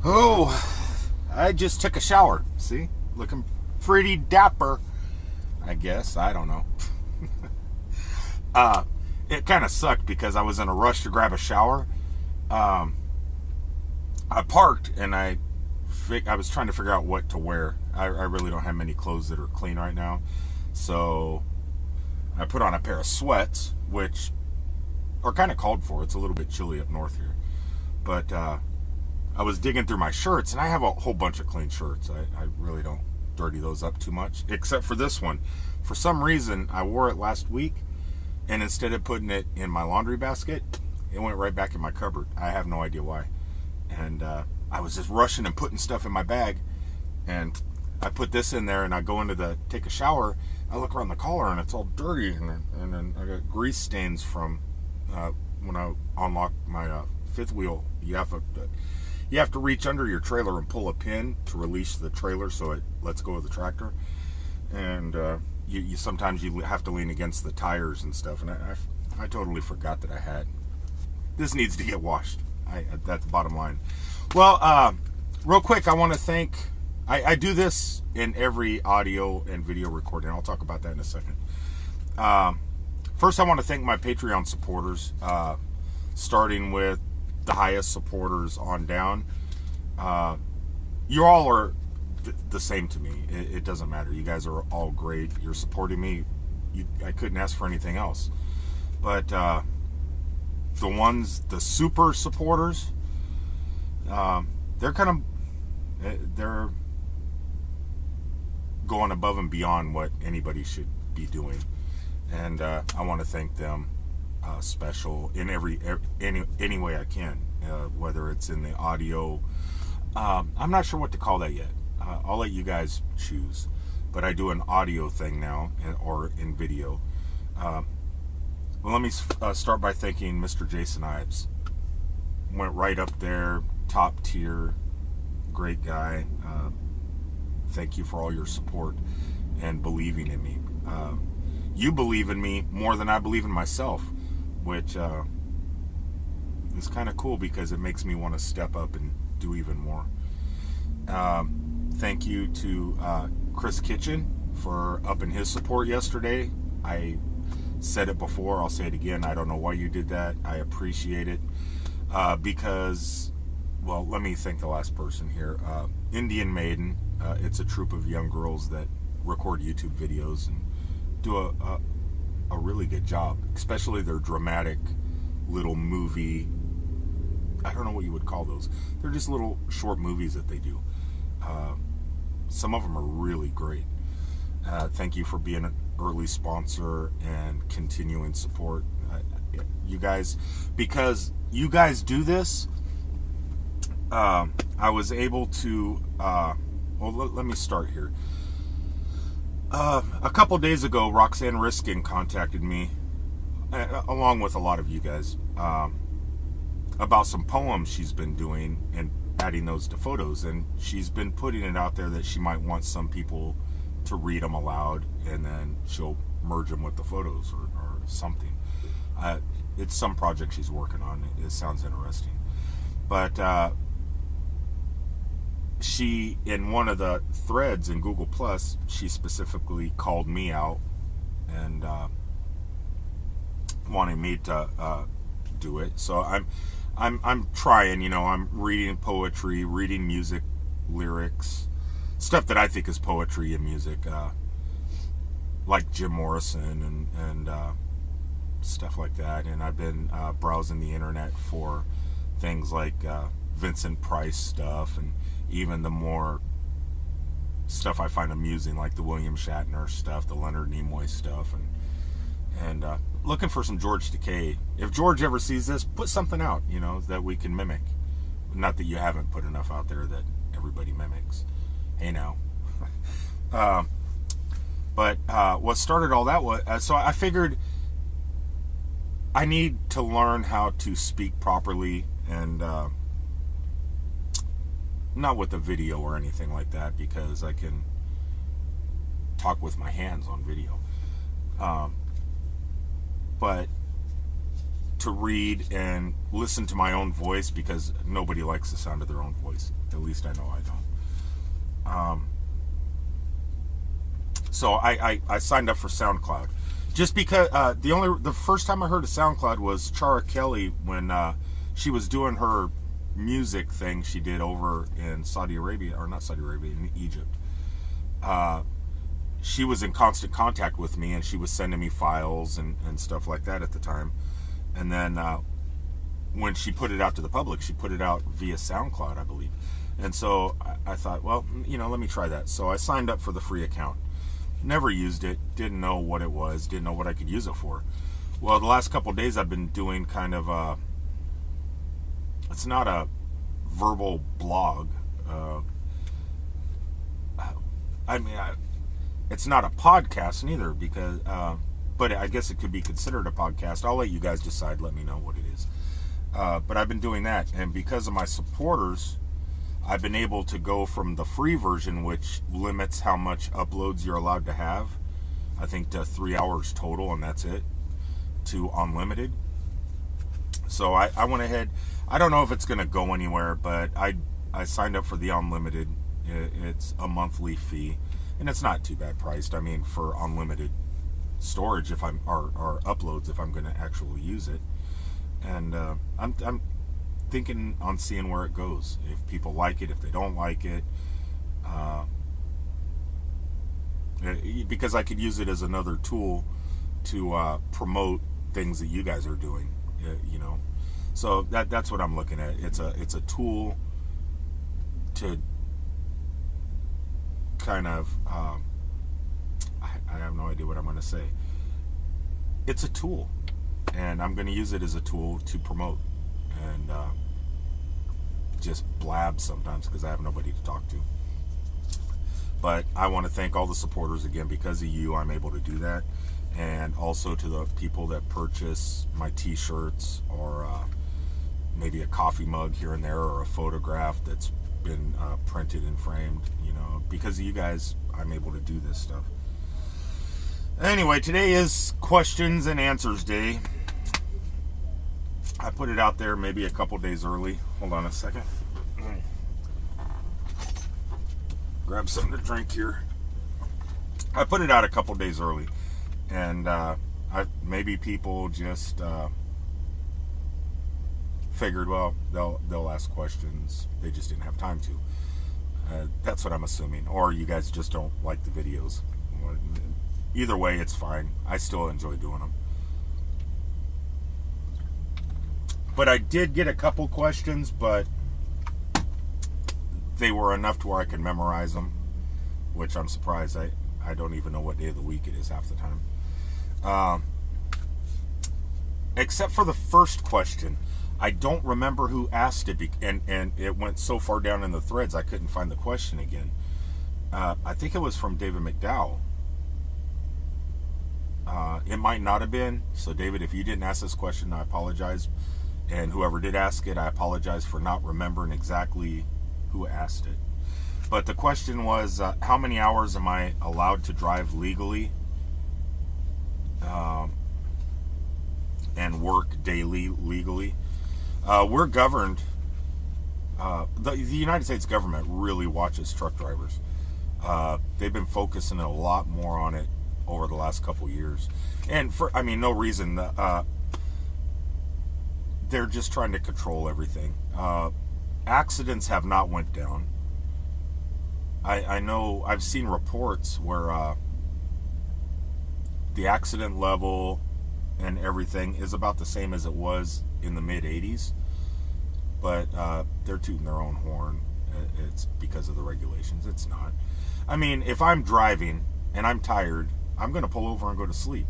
Oh, I just took a shower. See? Looking pretty dapper, I guess. I don't know. uh, it kind of sucked because I was in a rush to grab a shower. Um, I parked and I was trying to figure out what to wear. I really don't have many clothes that are clean right now. So I put on a pair of sweats, which are kind of called for. It's a little bit chilly up north here. But I was digging through my shirts, and I have a whole bunch of clean shirts. I really don't dirty those up too much, except for this one. For some reason, I wore it last week, and instead of putting it in my laundry basket, it went right back in my cupboard. I have no idea why. And I was just rushing and putting stuff in my bag, and I put this in there, and I go take a shower. I look around the collar, and it's all dirty, and then I got grease stains from when I unlock my fifth wheel. You have to reach under your trailer and pull a pin to release the trailer so it lets go of the tractor. And you sometimes you have to lean against the tires and stuff. And I totally forgot that I had. This needs to get washed. That's the bottom line. Well, real quick, I want to thank. I do this in every audio and video recording. I'll talk about that in a second. First, I want to thank my Patreon supporters, starting with the highest supporters on down. You all are the same to me. It doesn't matter. You guys are all great. You're supporting me. I couldn't ask for anything else. But the super supporters, they're going above and beyond what anybody should be doing. And I want to thank them special in any way I can, whether it's in the audio. I'm not sure what to call that yet. I'll let you guys choose, but I do an audio thing now or in video. Well, let me start by thanking Mr. Jason Ives. Went right up there, top tier, great guy. Thank you for all your support and believing in me. You believe in me more than I believe in myself, which is kind of cool because it makes me want to step up and do even more. Thank you to Chris Kitchen for upping his support yesterday. I said it before, I'll say it again. I don't know why you did that. I appreciate it because, well, let me thank the last person here. Indian Maiden. It's a troupe of young girls that record YouTube videos and do a really good job, especially their dramatic little movie. I don't know what you would call those. They're just little short movies that they do. Some of them are really great. Thank you for being an early sponsor and continuing support. You guys, because you guys do this, I was able to, let me start here. A couple days ago, Roxanne Riskin contacted me, along with a lot of you guys, about some poems she's been doing and adding those to photos. And she's been putting it out there that she might want some people to read them aloud, and then she'll merge them with the photos or something. It's some project she's working on. It sounds interesting. But she, in one of the threads in Google Plus, she specifically called me out and wanting me to do it. So I'm trying. I'm reading poetry, reading music lyrics, stuff that I think is poetry and music, like Jim Morrison and stuff like that. And I've been browsing the internet for things like Vincent Price stuff, and even the more stuff I find amusing, like the William Shatner stuff, the Leonard Nimoy stuff, and looking for some George Takei. If George ever sees this, put something out, that we can mimic. Not that you haven't put enough out there that everybody mimics. Hey now. But what started all that was, so I figured I need to learn how to speak properly, and not with a video or anything like that, because I can talk with my hands on video. But to read and listen to my own voice, because nobody likes the sound of their own voice. At least I know I don't. So I signed up for SoundCloud just because the first time I heard of SoundCloud was Chara Kelly when she was doing her music thing she did over in Saudi Arabia, or not Saudi Arabia, in Egypt. She was in constant contact with me, and she was sending me files and stuff like that at the time. And then when she put it out to the public, she put it out via SoundCloud, I believe. And so I thought, well, let me try that. So I signed up for the free account. Never used it, didn't know what it was, didn't know what I could use it for. Well, the last couple of days I've been doing kind of it's not a verbal blog. It's not a podcast neither, because but I guess it could be considered a podcast. I'll let you guys decide, let me know what it is. But I've been doing that, and because of my supporters, I've been able to go from the free version, which limits how much uploads you're allowed to have, I think to 3 hours total, and that's it, to unlimited. So I went ahead. I don't know if it's going to go anywhere, but I signed up for the unlimited. It's a monthly fee, and it's not too bad priced. I mean, for unlimited storage, or uploads, if I'm going to actually use it. And I'm thinking on seeing where it goes. If people like it, if they don't like it, because I could use it as another tool to promote things that you guys are doing. So that's what I'm looking at. It's a tool to kind of I have no idea what I'm going to say. It's a tool, and I'm going to use it as a tool to promote and just blab sometimes, because I have nobody to talk to. But I want to thank all the supporters again. Because of you, I'm able to do that. And also to the people that purchase my t-shirts, or maybe a coffee mug here and there, or a photograph that's been printed and framed. Because of you guys, I'm able to do this stuff. Anyway, today is questions and answers day. I put it out there maybe a couple days early. Hold on a second. Grab something to drink here. I put it out a couple days early, and maybe people just figured, well, they'll ask questions. They just didn't have time to. That's what I'm assuming. Or you guys just don't like the videos. Either way, it's fine. I still enjoy doing them. But I did get a couple questions, but they were enough to where I could memorize them, which I'm surprised. I don't even know what day of the week it is half the time. Except for the first question. I don't remember who asked it, and it went so far down in the threads I couldn't find the question again. I think it was from David McDowell. It might not have been. So David, if you didn't ask this question, I apologize. And whoever did ask it, I apologize for not remembering exactly who asked it. But the question was, how many hours am I allowed to drive legally and work daily legally? We're governed. The United States government really watches truck drivers. They've been focusing a lot more on it over the last couple years. And no reason. They're just trying to control everything. Accidents have not went down. I know I've seen reports where the accident level and everything is about the same as it was in the mid 80s, but they're tooting their own horn. It's because of the regulations. It's not. I mean, if I'm driving and I'm tired, I'm going to pull over and go to sleep,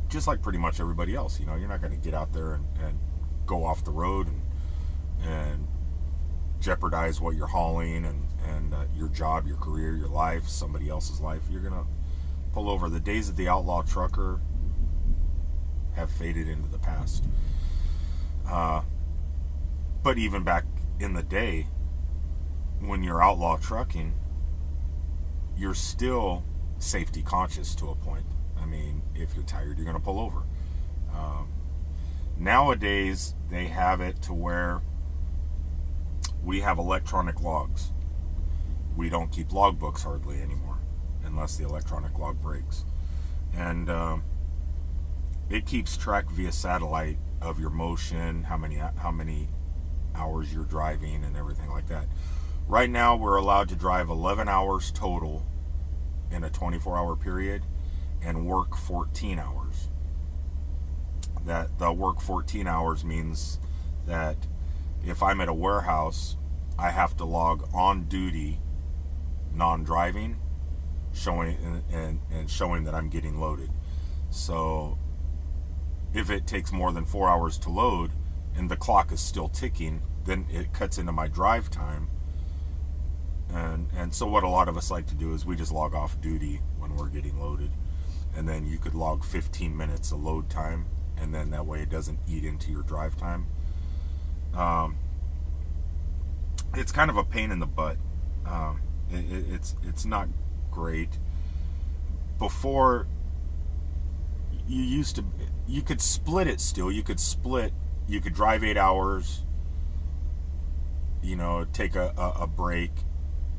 just like pretty much everybody else. You're not going to get out there and go off the road and jeopardize what you're hauling and your job, your career, your life, somebody else's life. You're going to pull over. The days of the outlaw trucker have faded into the past. But even back in the day, when you're outlaw trucking, you're still safety conscious to a point. I mean, if you're tired, you're going to pull over. Nowadays, they have it to where we have electronic logs. We don't keep logbooks hardly anymore, unless the electronic log breaks. And it keeps track via satellite of your motion, how many hours you're driving, and everything like that. Right now, we're allowed to drive 11 hours total in a 24-hour period and work 14 hours. That the work 14 hours means that if I'm at a warehouse, I have to log on duty, non-driving, showing and showing that I'm getting loaded. So if it takes more than 4 hours to load and the clock is still ticking, then it cuts into my drive time. And so what a lot of us like to do is we just log off duty when we're getting loaded. And then you could log 15 minutes of load time, and then that way it doesn't eat into your drive time. It's kind of a pain in the butt. It's not great. Before, you could split it still. You could drive 8 hours, take a break,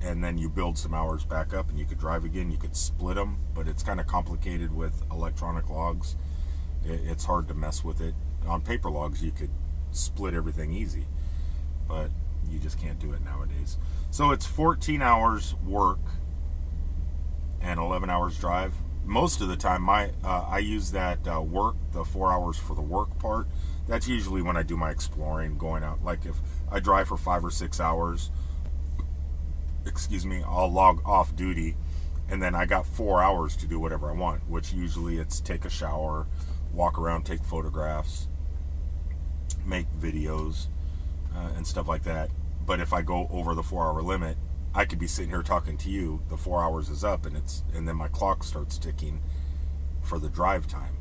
and then you build some hours back up and you could drive again. You could split them, but it's kind of complicated with electronic logs. It's hard to mess with it. On paper logs, you could split everything easy, but you just can't do it nowadays. So it's 14 hours work and 11 hours drive. Most of the time, I use that work, the 4 hours for the work part. That's usually when I do my exploring, going out. Like if I drive for 5 or 6 hours, I'll log off duty, and then I got 4 hours to do whatever I want, which usually it's take a shower, walk around, take photographs, make videos, and stuff like that. But if I go over the 4 hour limit, I could be sitting here talking to you, the 4 hours is up, and then my clock starts ticking for the drive time.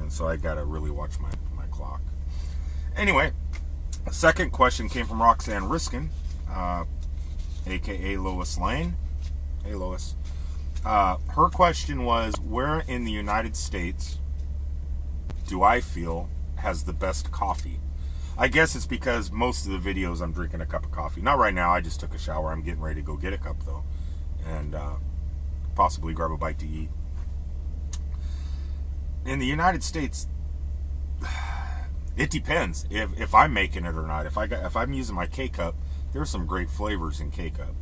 And so I gotta really watch my clock. Anyway, the second question came from Roxanne Riskin, aka Lois Lane. Hey Lois. Her question was, where in the United States do I feel has the best coffee? I guess it's because most of the videos I'm drinking a cup of coffee. Not right now, I just took a shower. I'm getting ready to go get a cup though, and possibly grab a bite to eat. In the United States, it depends if I'm making it or not. If I'm using my K-Cup, there's some great flavors in K-Cup.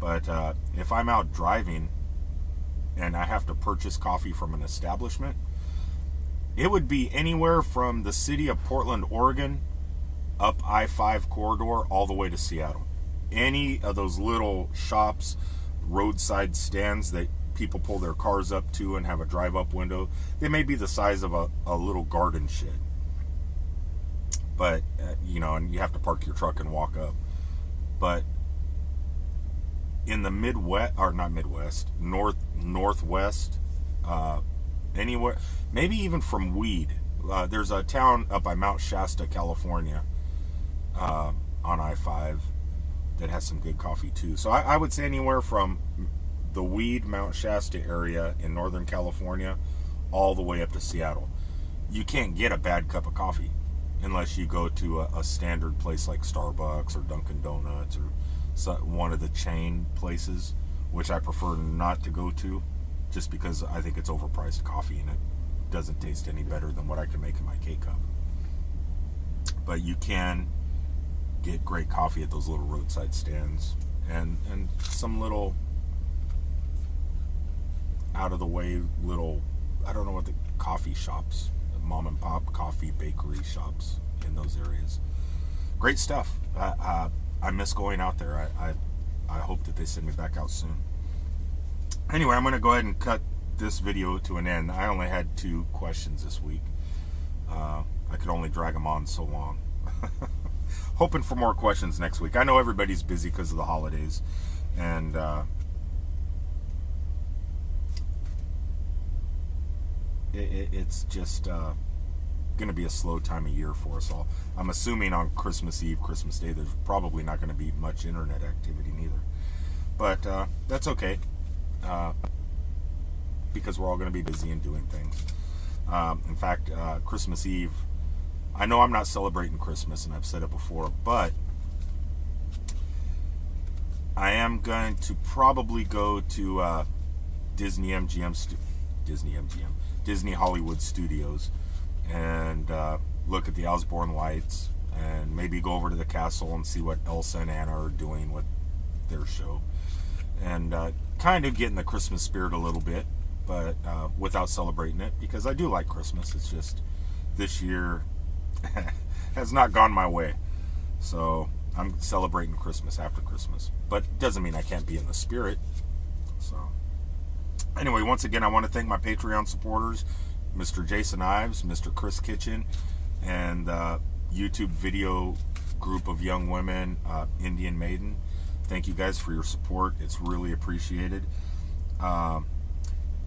But if I'm out driving and I have to purchase coffee from an establishment, it would be anywhere from the city of Portland, Oregon, up I-5 corridor all the way to Seattle. Any of those little shops, roadside stands that people pull their cars up to and have a drive-up window, they may be the size of a little garden shed. But, and you have to park your truck and walk up. But in the Midwest, or not Midwest, Northwest, anywhere, maybe even from Weed. There's a town up by Mount Shasta, California, on I-5 that has some good coffee too. So I would say anywhere from the Weed, Mount Shasta area in Northern California all the way up to Seattle. You can't get a bad cup of coffee unless you go to a standard place like Starbucks or Dunkin' Donuts or one of the chain places, which I prefer not to go to just because I think it's overpriced coffee and it doesn't taste any better than what I can make in my K-Cup. But you can get great coffee at those little roadside stands and some little out of the way little, I don't know what the coffee shops, mom and pop coffee bakery shops in those areas. Great stuff. I miss going out there. I hope that they send me back out soon. Anyway, I'm going to go ahead and cut this video to an end. I only had 2 questions this week. I could only drag them on so long. Hoping for more questions next week. I know everybody's busy because of the holidays, and it's just going to be a slow time of year for us all. I'm assuming on Christmas Eve, Christmas Day, there's probably not going to be much internet activity neither. But that's okay, because we're all going to be busy and doing things. In fact, Christmas Eve, I know I'm not celebrating Christmas, and I've said it before, but I am going to probably go to Disney Hollywood Studios and look at the Osborne lights, and maybe go over to the castle and see what Elsa and Anna are doing with their show, and kind of get in the Christmas spirit a little bit, but without celebrating it, because I do like Christmas. It's just this year has not gone my way, so I'm celebrating Christmas after Christmas, but it doesn't mean I can't be in the spirit. So anyway, once again, I want to thank my Patreon supporters, Mr. Jason Ives, Mr. Chris Kitchen, and YouTube video group of young women, Indian Maiden. Thank you guys for your support. It's really appreciated.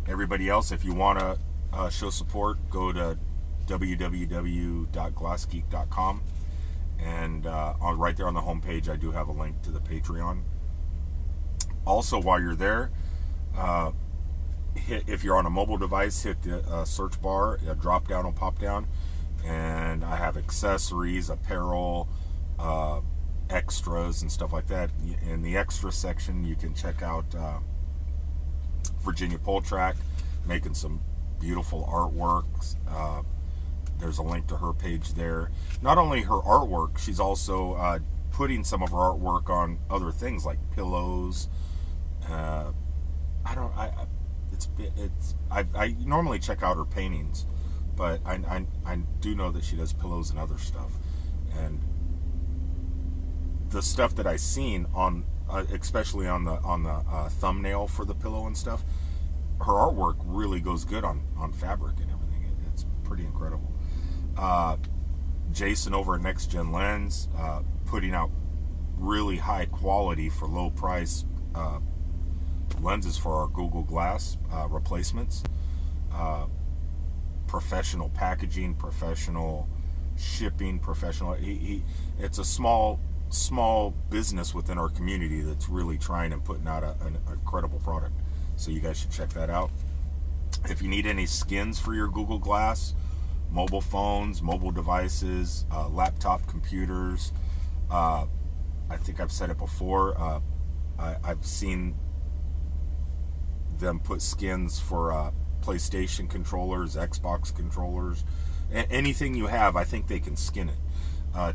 Everybody else, if you want to show support, go to www.glassgeek.com, and right there on the homepage, I do have a link to the Patreon. Also, while you're there, if you're on a mobile device, hit the search bar. A drop down will pop down, and I have accessories, apparel, extras, and stuff like that. In the extra section, you can check out Virginia Poltrack making some beautiful artworks. There's a link to her page there. Not only her artwork, she's also putting some of her artwork on other things like pillows. I normally check out her paintings, but I do know that she does pillows and other stuff. And the stuff that I've seen on, especially on the thumbnail for the pillow and stuff, her artwork really goes good on fabric and everything. It's pretty incredible. Jason over at Next Gen Lens, putting out really high quality for low price lenses for our Google Glass replacements. Professional packaging, professional shipping, professional. It's a small business within our community that's really trying and putting out an incredible product. So you guys should check that out. If you need any skins for your Google Glass, mobile phones, mobile devices, laptop computers, I think I've said it before, I've seen them put skins for PlayStation controllers, Xbox controllers, anything you have. I think they can skin it.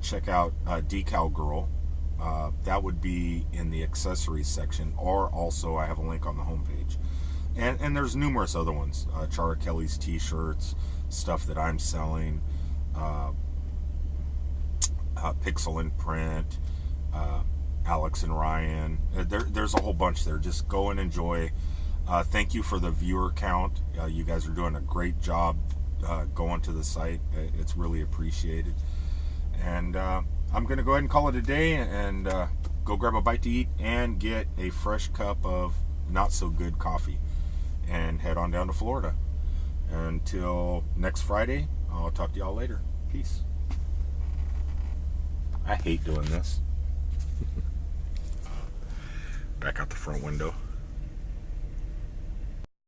Check out Decal Girl. That would be in the accessories section, or also I have a link on the homepage. And there's numerous other ones. Chara Kelly's t-shirts, stuff that I'm selling, Pixel and Print, Alex and Ryan. There's a whole bunch there. Just go and enjoy. Thank you for the viewer count. You guys are doing a great job going to the site. It's really appreciated. And I'm going to go ahead and call it a day and go grab a bite to eat and get a fresh cup of not so good coffee and head on down to Florida. Until next Friday, I'll talk to y'all later. Peace. I hate doing this. Back out the front window.